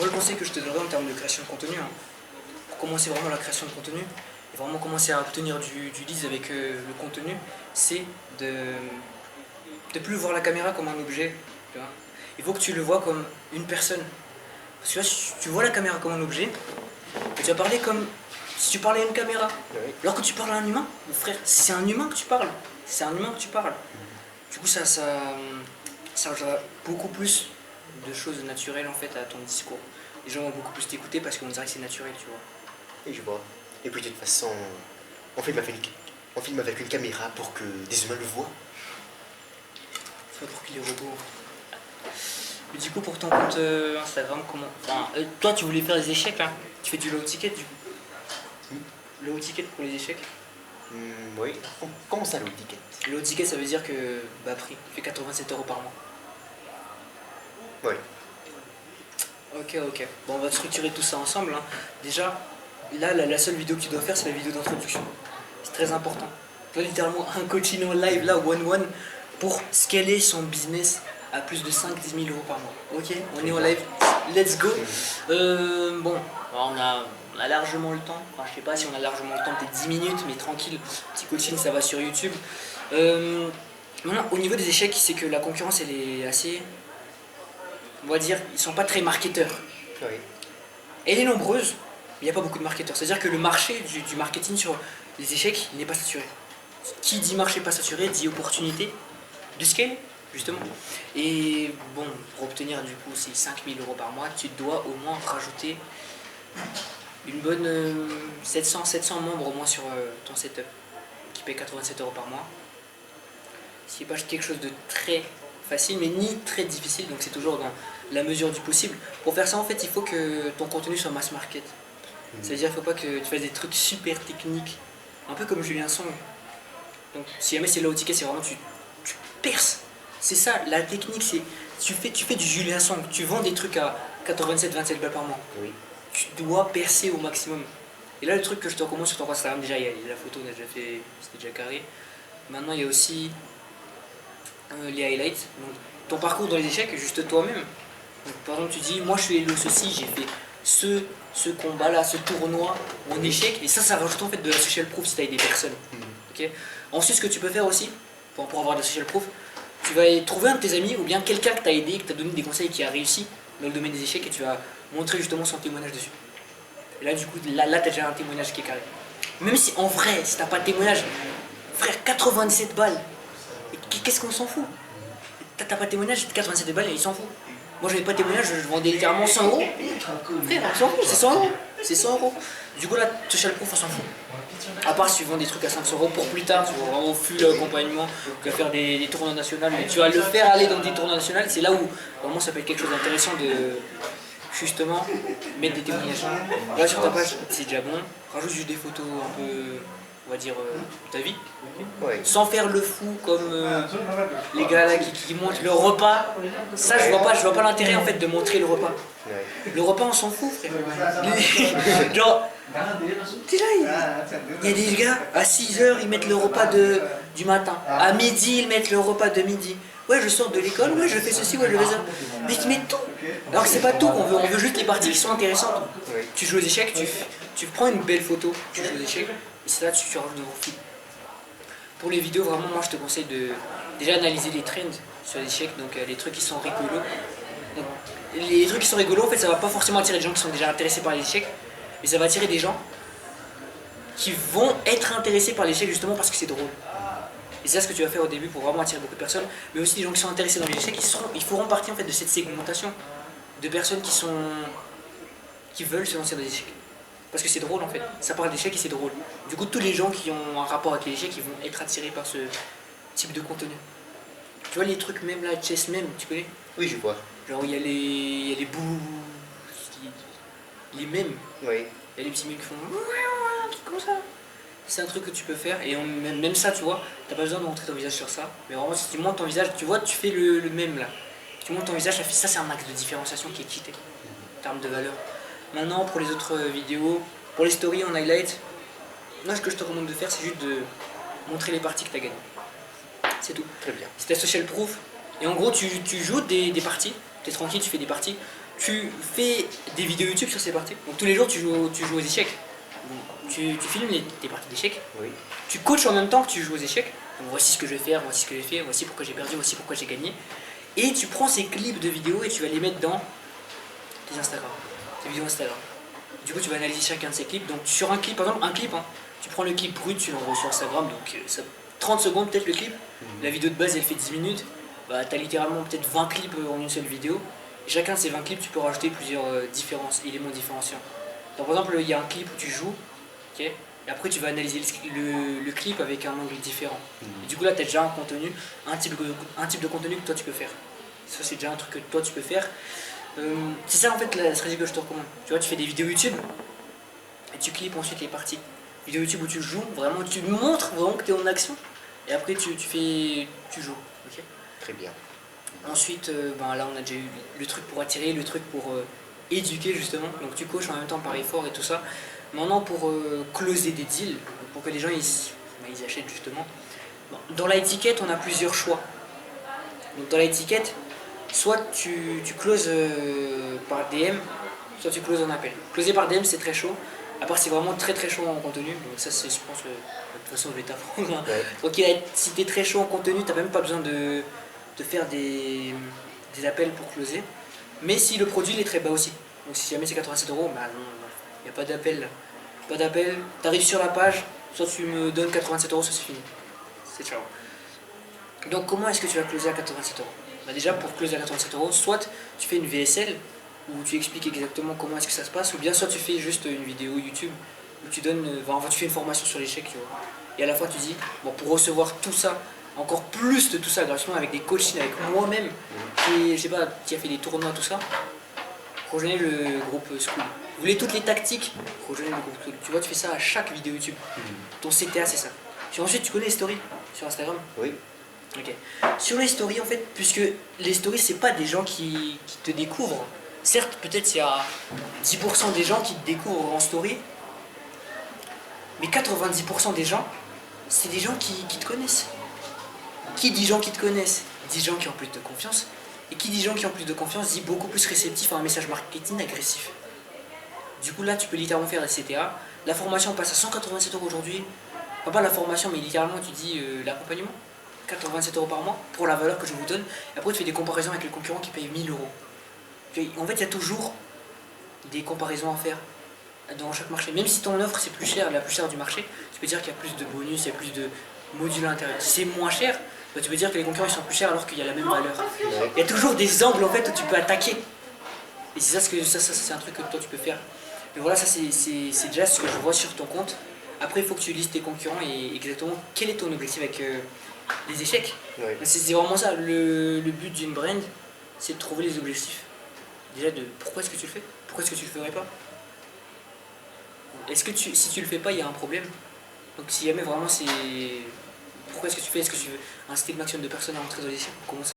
Moi, le conseil que je te donnerais en termes de création de contenu, hein, pour commencer vraiment la création de contenu, et vraiment commencer à obtenir du leads avec le contenu, c'est de plus voir la caméra comme un objet. Tu vois. Il faut que tu le vois comme une personne. Parce que là, si tu vois la caméra comme un objet, tu vas parler comme si tu parlais à une caméra. Oui. Alors que tu parles à un humain, mon frère, c'est un humain que tu parles. C'est un humain que tu parles. Du coup, ça ajoutera beaucoup plus de choses naturelles en fait à ton discours. Les gens vont beaucoup plus t'écouter parce qu'on dirait que c'est naturel, tu vois. Et je vois. Et puis de toute façon, on filme avec une caméra pour que des humains le voient. C'est pas pour qu'il est robot. Mais du coup, pour ton compte Instagram, comment. Enfin, toi, tu voulais faire des échecs là. Tu fais du low ticket du coup. Low ticket pour les échecs. Oui. Comment ça, le ticket? Le low ticket, ça veut dire que bas prix, tu fais 87 € par mois. Oui. Ok. Bon, on va structurer tout ça ensemble. Hein. Déjà, là, la seule vidéo que tu dois faire, c'est la vidéo d'introduction. C'est très important. Tu dois littéralement un coaching en live, là, one-one, pour scaler son business à plus de 5-10 000 € par mois. Ok, on est en live, let's go. Bon, on a largement le temps. Enfin, je sais pas si on a largement le temps, peut-être 10 minutes, mais tranquille. Petit coaching, ça va sur YouTube. Maintenant, au niveau des échecs, c'est que la concurrence, elle est assez... On va dire, ils sont pas très marketeurs. Oui. Elle est nombreuse, mais il n'y a pas beaucoup de marketeurs. C'est-à-dire que le marché du marketing sur les échecs, il n'est pas saturé. Qui dit marché pas saturé, dit opportunité de scale, justement. Et bon, pour obtenir du coup ces 5 000 € par mois, tu dois au moins rajouter une bonne 700 membres au moins sur ton setup, qui paye 87 € par mois. C'est pas quelque chose de très facile, mais ni très difficile, donc c'est toujours dans la mesure du possible. Pour faire ça, en fait, il faut que ton contenu soit mass market. C'est-à-dire qu'il ne faut pas que tu fasses des trucs super techniques, un peu comme Julien Song. Donc, si jamais c'est low ticket, c'est vraiment tu perces. C'est ça, la technique, c'est tu fais du Julien Song, tu vends des trucs à 27 balles par mois. Oui. Tu dois percer au maximum. Et là, le truc que je te recommande sur ton Instagram, déjà, il y a la photo, on a déjà fait, c'était déjà carré. Maintenant, il y a aussi les highlights. Donc, ton parcours dans les échecs, juste toi-même. Donc, par exemple, tu dis, moi je suis Hello ceci, j'ai fait ce combat-là, ce tournoi en échec, et ça rajoute en fait de la social proof si tu as des personnes. Okay. Ensuite, ce que tu peux faire aussi, pour avoir de la social proof, tu vas trouver un de tes amis ou bien quelqu'un que tu as aidé, que tu as donné des conseils, qui a réussi dans le domaine des échecs, et tu vas montrer justement son témoignage dessus. Et là, du coup, là tu as déjà un témoignage qui est carré. Même si en vrai, si tu n'as pas de témoignage, frère, 97 balles, qu'est-ce qu'on s'en fout? T'as pas de témoignage, 87 balles et il s'en fout. Moi j'avais pas de témoignage, je vendais littéralement 100 €. Frère, on s'en fout, c'est 100 €. C'est 100 €. Du coup là, social proof, on s'en fout. À part si tu vends des trucs à 500 € pour plus tard, tu vas vraiment full accompagnement, tu vas faire des tournois nationaux, mais tu vas le faire aller dans des tournois nationaux, c'est là où vraiment ça peut être quelque chose d'intéressant de justement mettre des témoignages. Là sur ta page, c'est déjà bon. Rajoute juste des photos un peu, on va dire, de ta vie. Ouais. Sans faire le fou comme les gars là qui montrent le repas. Ça, je vois pas l'intérêt en fait de montrer le repas. Ouais. Le repas, on s'en fout, frère. Genre, t'es là, il y a des gars, à 6 h, ils mettent le repas du matin. À midi, ils mettent le repas de midi. Ouais, je sors de l'école, ouais, je fais ceci, ouais, je fais ça. Mais ils mettent tout. Alors que c'est pas tout qu'on veut, on veut juste les parties qui sont intéressantes. Oui. Tu joues aux échecs, tu prends une belle photo, tu joues aux échecs, et c'est là que tu rajoutes de gros fils. Pour les vidéos, vraiment, moi je te conseille de déjà analyser les trends sur les échecs, donc les trucs qui sont rigolos. Donc, les trucs qui sont rigolos, en fait, ça va pas forcément attirer des gens qui sont déjà intéressés par les échecs, mais ça va attirer des gens qui vont être intéressés par les échecs justement parce que c'est drôle. Et c'est ça ce que tu vas faire au début pour vraiment attirer beaucoup de personnes, mais aussi des gens qui sont intéressés dans les échecs, ils feront partie en fait de cette segmentation de personnes qui veulent se lancer dans les échecs. Parce que c'est drôle en fait, ça parle d'échecs et c'est drôle. Du coup, tous les gens qui ont un rapport avec les échecs, ils vont être attirés par ce type de contenu. Tu vois les trucs même là, chess même, tu connais? Oui, je vois. Genre il y a les bouts, les mèmes. Oui. Il y a les petits mecs qui font un truc comme ça. C'est un truc que tu peux faire et même ça, tu vois, t'as pas besoin de montrer ton visage sur ça. Mais vraiment, si tu montes ton visage, tu vois, tu fais le même là. Tu montes ton visage, ça c'est un axe de différenciation qui est quitté en termes de valeur. Maintenant, pour les autres vidéos, pour les stories en highlight, moi ce que je te recommande de faire, c'est juste de montrer les parties que tu as gagnées. C'est tout. Très bien. C'est ta social proof. Et en gros, tu joues des parties, tu es tranquille, tu fais des parties, tu fais des vidéos YouTube sur ces parties. Donc tous les jours tu joues aux échecs. Donc, tu filmes tes parties d'échecs. Oui. Tu coaches en même temps que tu joues aux échecs. Donc voici ce que je vais faire, voici ce que j'ai fait, voici pourquoi j'ai perdu, voici pourquoi j'ai gagné. Et tu prends ces clips de vidéos et tu vas les mettre dans tes Instagram, tes vidéos Instagram. Du coup tu vas analyser chacun de ces clips. Donc sur un clip, par exemple un clip, hein, tu prends le clip brut, tu l'envoies sur Instagram, donc ça, 30 secondes peut-être le clip. La vidéo de base elle fait 10 minutes. Bah, tu as littéralement peut-être 20 clips en une seule vidéo. Et chacun de ces 20 clips, tu peux rajouter plusieurs éléments différenciants. Donc, par exemple, il y a un clip où tu joues, okay, et après tu vas analyser le clip avec un angle différent. Et du coup là, tu as déjà un contenu, un type de contenu que toi tu peux faire. Ça, c'est déjà un truc que toi tu peux faire. C'est ça en fait la stratégie que je te recommande. Tu vois, tu fais des vidéos YouTube et tu clips ensuite les parties. Vidéo YouTube où tu joues, vraiment, tu montres vraiment que tu es en action. Et après tu joues. Okay. Très bien. Ensuite, ben là on a déjà eu le truc pour attirer, le truc pour éduquer justement. Donc tu coaches en même temps par effort et tout ça. Maintenant pour closer des deals, pour que les gens ils achètent justement. Bon, dans l'étiquette on a plusieurs choix. Donc dans l'étiquette, soit tu closes par DM, soit tu closes en appel. Closer par DM c'est très chaud. À part c'est vraiment très chaud en contenu, donc ça c'est je pense de toute façon je vais t'apprendre. Hein. Ouais. Donc si t'es très chaud en contenu, t'as même pas besoin de faire des appels pour closer. Mais si le produit il est très bas aussi, donc si jamais c'est 87 €, bah non, il n'y a pas d'appel. Pas d'appel, t'arrives sur la page, soit tu me donnes 87 €, soit c'est fini. C'est ciao. Donc comment est-ce que tu vas closer à 87 €? Bah déjà pour closer à 87 €, soit tu fais une VSL où tu expliques exactement comment est-ce que ça se passe, ou bien soit tu fais juste une vidéo YouTube où tu donnes, tu fais une formation sur l'échec, tu vois. Et à la fois tu dis, bon pour recevoir tout ça, encore plus de tout ça gratuitement avec des coachings avec moi-même, qui, je sais pas, qui a fait des tournois, tout ça, rejoignez le groupe School. Vous voulez toutes les tactiques, rejoignez le groupe School. Tu vois, tu fais ça à chaque vidéo YouTube. Ton CTA c'est ça. Puis ensuite tu connais les stories sur Instagram. Oui. Ok. Sur les stories en fait, puisque les stories c'est pas des gens qui te découvrent. Certes, peut-être il y a 10% des gens qui te découvrent en story, mais 90% des gens, c'est des gens qui te connaissent. Qui dit gens qui te connaissent, dit gens qui ont plus de confiance. Et qui dit gens qui ont plus de confiance, dit beaucoup plus réceptif à un message marketing agressif. Du coup là, tu peux littéralement faire des CTA. La formation passe à 187 € aujourd'hui. Enfin, pas la formation, mais littéralement tu dis l'accompagnement. 87 € par mois pour la valeur que je vous donne. Et après tu fais des comparaisons avec les concurrents qui payent 1000 €. En fait, il y a toujours des comparaisons à faire dans chaque marché. Même si ton offre c'est plus cher, la plus chère du marché, tu peux dire qu'il y a plus de bonus, il y a plus de modules à l'intérieur. Si c'est moins cher, bah, tu peux dire que les concurrents ils sont plus chers alors qu'il y a la même valeur. Il y a toujours des angles en fait où tu peux attaquer. Et c'est ça, c'est un truc que toi tu peux faire. Mais voilà, ça c'est déjà ce que je vois sur ton compte. Après, il faut que tu lises tes concurrents et exactement quel est ton objectif avec les échecs. Ouais. C'est vraiment ça. Le but d'une brand, c'est de trouver les objectifs. Déjà de pourquoi est-ce que tu le fais? Pourquoi est-ce que tu le ferais pas? Est-ce que si tu le fais pas, il y a un problème? Donc si jamais vraiment c'est... Pourquoi est-ce que tu fais? Est-ce que tu veux inciter le maximum de personnes à entrer dans les échecs? Comment ça